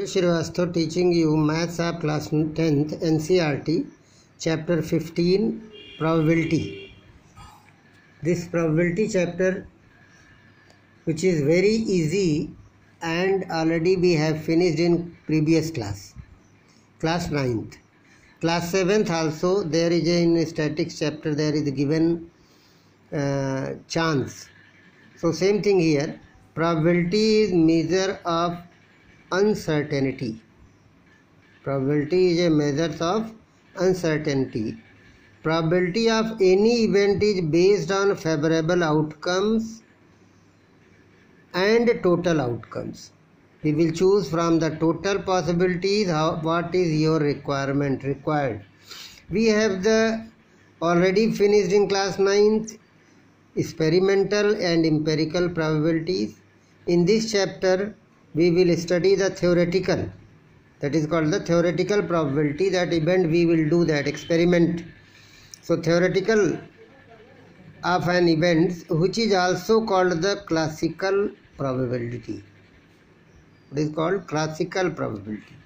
Srivastava teaching you Maths App Class 10th NCERT Chapter 15 Probability. This probability chapter, which is very easy and already we have finished in previous class 9th. Class 7th also there is in statistics chapter there is given chance. So same thing here. Probability is measure of uncertainty. Probability is a measure of uncertainty. Probability of any event is based on favorable outcomes and total outcomes. We will choose from the total possibilities what is your required. We have the already finished in class 9th experimental and empirical probabilities. In this chapter we will study the theoretical, that is called the theoretical probability, that event we will do that experiment. So theoretical of an event, which is also called the classical probability. It is called classical probability.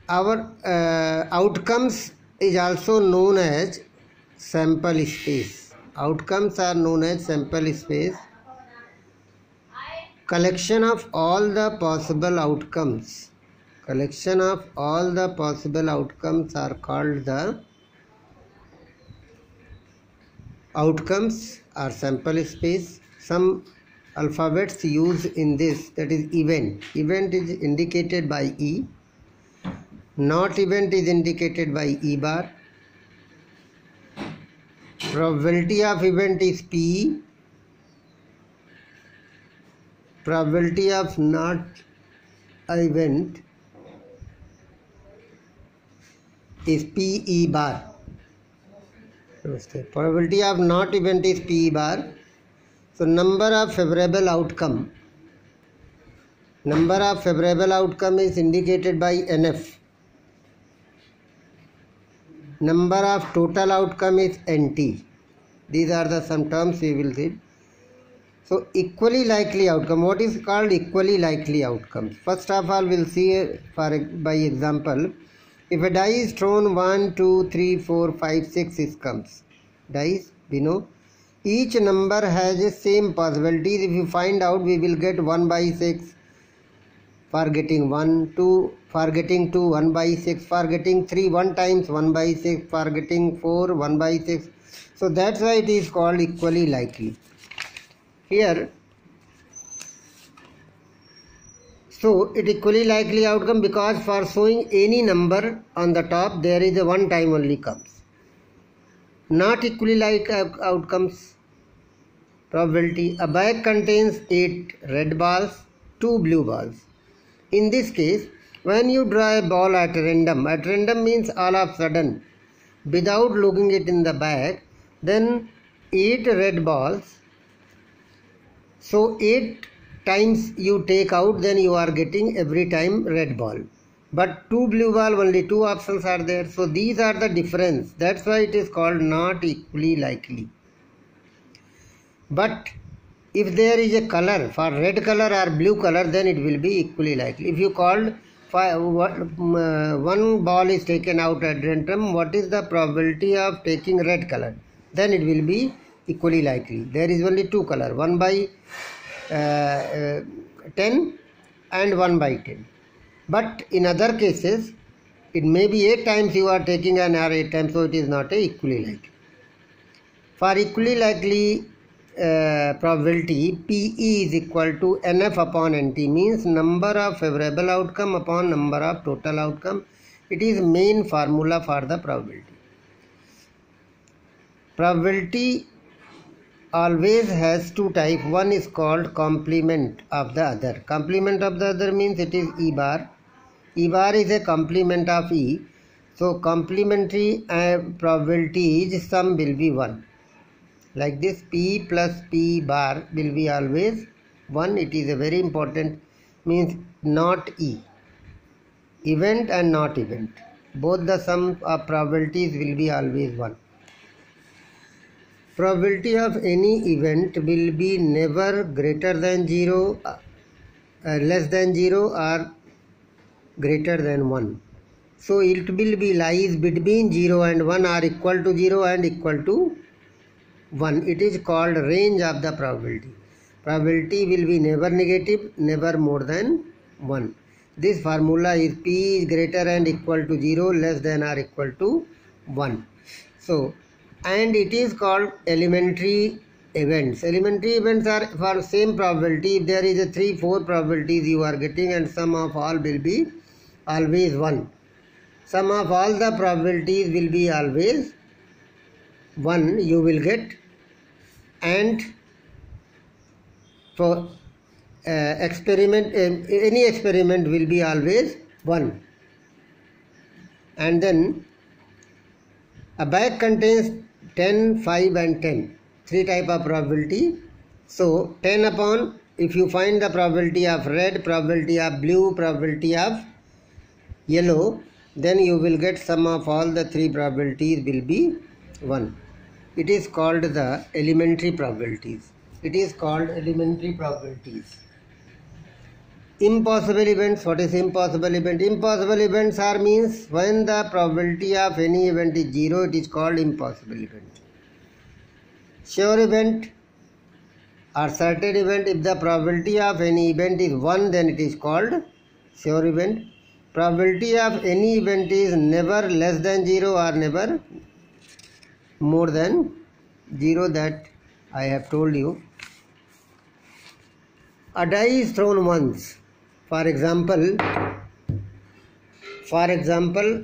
Our outcomes is also known as sample space. Outcomes are known as sample space. Collection of all the possible outcomes. Collection of all the possible outcomes are called the outcomes or sample space. Some alphabets used in this, that is event. Event is indicated by E. Not event is indicated by E bar. Probability of event is P. Probability of not event is PE bar. Probability of not event is PE bar. So number of favorable outcome. Number of favorable outcome is indicated by NF. Number of total outcome is NT. These are the some terms we will read. So equally likely outcome. What is called equally likely outcomes? First of all, we'll see by example. If a die is thrown 1, 2, 3, 4, 5, 6, it comes. Dice, we know. Each number has the same possibilities. If you find out, we will get 1 by 6 for getting 1, 2 for getting 2, 1 by 6 for getting 3, 1 times 1 by 6 for getting 4, 1 by 6. So that's why it is called equally likely. Here, so it equally likely outcome because for showing any number on the top there is a one time only comes. Not equally like outcomes probability. A bag contains 8 red balls, 2 blue balls. In this case, when you draw a ball at random means all of a sudden without looking it in the bag, then 8 red balls. So 8 times you take out, then you are getting every time red ball. But 2 blue ball, only 2 options are there. So these are the difference. That's why it is called not equally likely. But if there is a color, for red color or blue color, then it will be equally likely. If you called one ball is taken out at random, what is the probability of taking red color? Then it will be equally likely. There is only 2 color, 1 by 10 and 1 by 10. But in other cases, it may be 8 times you are taking an or 8 times, so it is not a equally likely. For equally likely probability, PE is equal to NF upon NT, means number of favorable outcome upon number of total outcome. It is main formula for the probability. Probability always has 2 types. One is called complement of the other. Complement of the other means it is E bar. E bar is a complement of E. So complementary probabilities sum will be 1. Like this, P plus P bar will be always 1. It is a very important, means not E. Event and not event. Both the sum of probabilities will be always 1. Probability of any event will be never greater than 0 less than 0 or greater than 1. So it will be lies between 0 and 1 or equal to 0 and equal to 1. It is called range of the probability. Probability will be never negative, never more than 1. This formula is P is greater and equal to 0, less than or equal to 1. So, and it is called elementary events. Elementary events are for same probability. If there is a 3-4 probabilities you are getting, and sum of all will be always 1. Sum of all the probabilities will be always 1 you will get, and for experiment, any experiment will be always 1. And then a bag contains 10, 5 and 10. 3 type of probability. So 10 upon, if you find the probability of red, probability of blue, probability of yellow, then you will get sum of all the 3 probabilities will be 1. It is called the elementary probabilities. It is called elementary probabilities. Impossible events. What is impossible event? Impossible events are means when the probability of any event is 0, it is called impossible event. Sure event or certain event, if the probability of any event is 1, then it is called sure event. Probability of any event is never less than 0 or never more than 0, that I have told you. A die is thrown once. For example,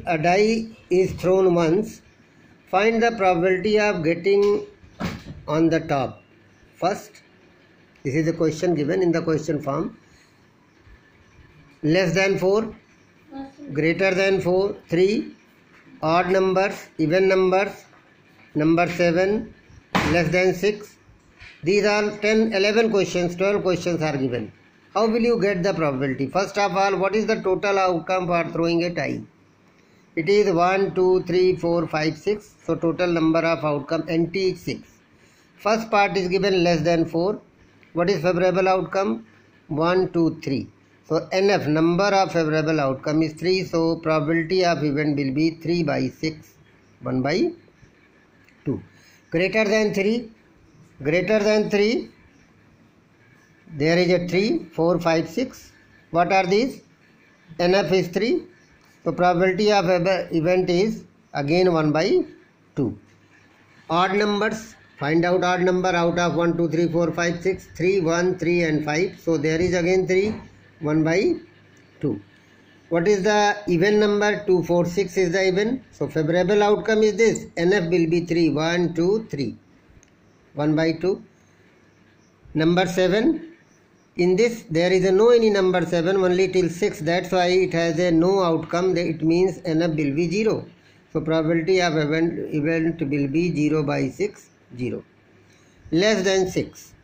a die is thrown once. Find the probability of getting on the top. First, this is the question given in the question form. Less than 4, greater than 4, 3, odd numbers, even numbers, number 7, less than 6. These are 10, 11 questions, 12 questions are given. How will you get the probability? First of all, what is the total outcome for throwing a die? It is 1, 2, 3, 4, 5, 6. So total number of outcome NT is 6. First part is given less than 4. What is favorable outcome? 1, 2, 3. So NF, number of favorable outcome, is 3. So probability of event will be 3 by 6, 1 by 2. Greater than 3. Greater than 3. There is a 3, 4, 5, 6. What are these? NF is 3. So probability of event is again 1 by 2. Odd numbers. Find out odd number out of 1, 2, 3, 4, 5, 6. 3, 1, 3 and 5. So there is again 3. 1 by 2. What is the even number? 2, 4, 6 is the even. So favorable outcome is this. NF will be 3. 1, 2, 3. 1 by 2. Number 7. In this there is a no any number 7 only till 6. That's why it has a no outcome. It means NF will be 0. So probability of event will be 0 by 6. 0. Less than 6.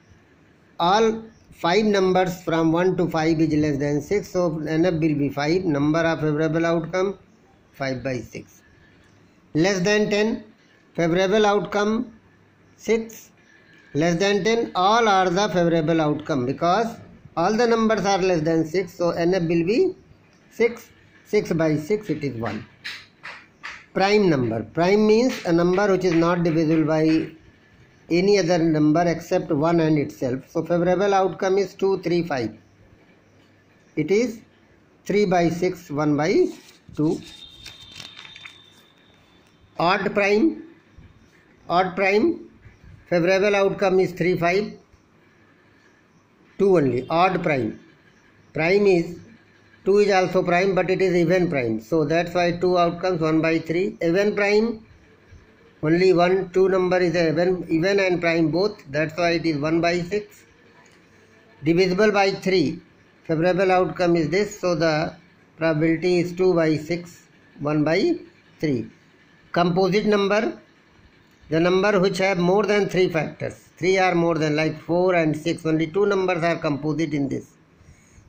All 5 numbers from 1 to 5 is less than 6. So NF will be 5. Number of favorable outcome 5 by 6. Less than 10. Favorable outcome 6. Less than 10. All are the favorable outcome because all the numbers are less than 6. So NF will be 6. 6 by 6 it is 1. Prime number. Prime means a number which is not divisible by any other number except 1 and itself. So favorable outcome is 2, 3, 5. It is 3 by 6, 1 by 2. Odd prime. Odd prime. Favorable outcome is 3, 5. 2 only. Odd prime. Prime is 2 is also prime, but it is even prime. So that's why 2 outcomes 1 by 3. Even prime. Only 1, 2 number is even and prime both. That's why it is 1 by 6. Divisible by 3. Favorable outcome is this. So the probability is 2 by 6. 1 by 3. Composite number. The number which have more than 3 factors. 3 are more than, like 4 and 6. Only 2 numbers are composite in this.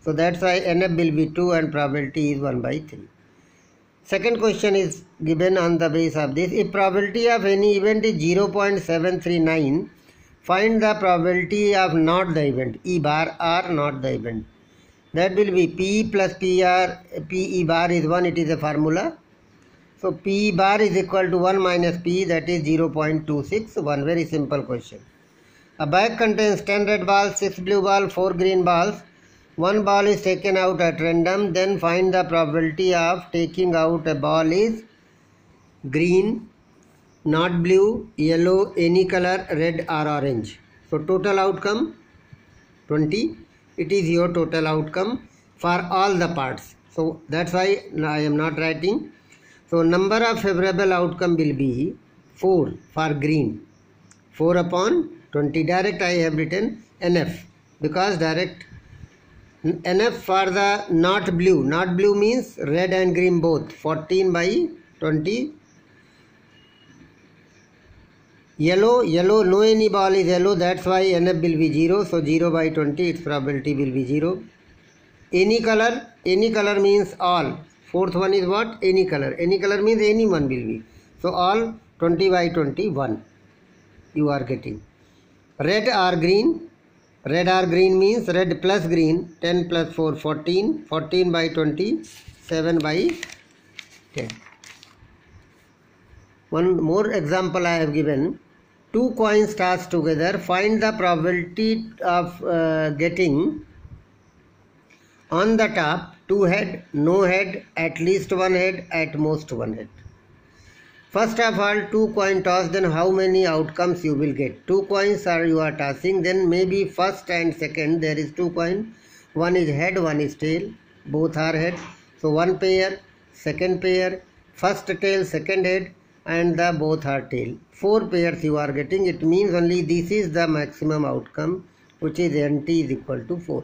So that's why NF will be 2 and probability is 1 by 3. Second question is given on the base of this. If probability of any event is 0.739, find the probability of not the event, E bar or not the event. That will be P plus PR, PE bar is 1, it is a formula. So P bar is equal to 1 minus P, that is 0.26, one very simple question. A bag contains 10 red balls, 6 blue balls, 4 green balls. One ball is taken out at random, then find the probability of taking out a ball is green, not blue, yellow, any color, red or orange. So total outcome 20. It is your total outcome for all the parts. So that's why I am not writing. So number of favorable outcome will be 4 for green. 4 upon 20. Direct I have written NF, because direct NF for the not blue. Not blue means red and green both. 14 by 20. Yellow, no any ball is yellow, that's why NF will be 0. So 0 by 20, its probability will be 0. Any color means all. Fourth one is what? Any color. Any color means any one will be. So all 20 by 21 you are getting. Red or green. Red or green means red plus green. 10 plus 4, 14. 14 by 20, 7 by 10. One more example I have given. 2 coins tossed together. Find the probability of getting on the top 2 head, no head, at least 1 head, at most 1 head. First of all, 2 coin toss, then how many outcomes you will get? 2 coins you are tossing, then maybe first and second there is 2 coin. One is head, one is tail, both are head. So one pair, second pair, first tail, second head, and the both are tail. 4 pairs you are getting. It means only this is the maximum outcome, which is NT is equal to 4.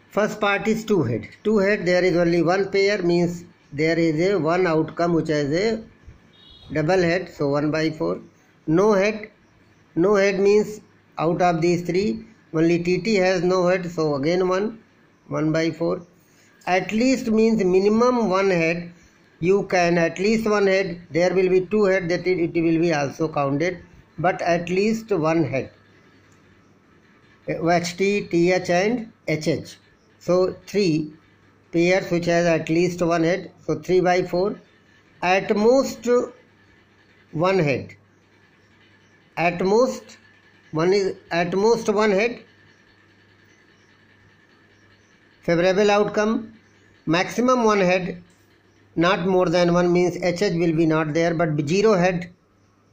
First part is 2 head. 2 head, there is only one pair, means there is a one outcome which has a double head, so 1 by 4. No head means out of these 3 only TT has no head, so again 1 by 4. At least means minimum 1 head. You can at least 1 head, there will be 2 head, that it will be also counted, but at least 1 head. HT, TH and HH. So 3 pairs which has at least 1 head, so 3 by 4. At most 1 head. At most 1 head. Favorable outcome, maximum 1 head, not more than 1 means HH will be not there, but 0 head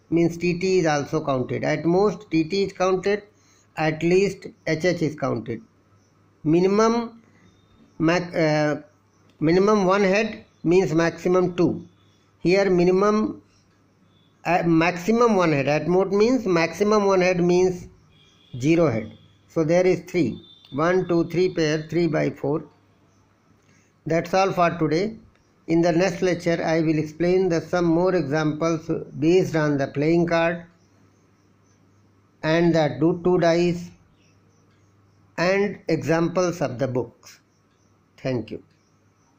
means TT is also counted. At most TT is counted, at least HH is counted. Minimum 1 head means maximum 2. Here maximum 1 head. At most means maximum 1 head means 0 head. So there is 3. 1, 2, 3 pair, 3 by 4. That's all for today. In the next lecture, I will explain some more examples based on the playing card and the 2 dice and examples of the books. Thank you.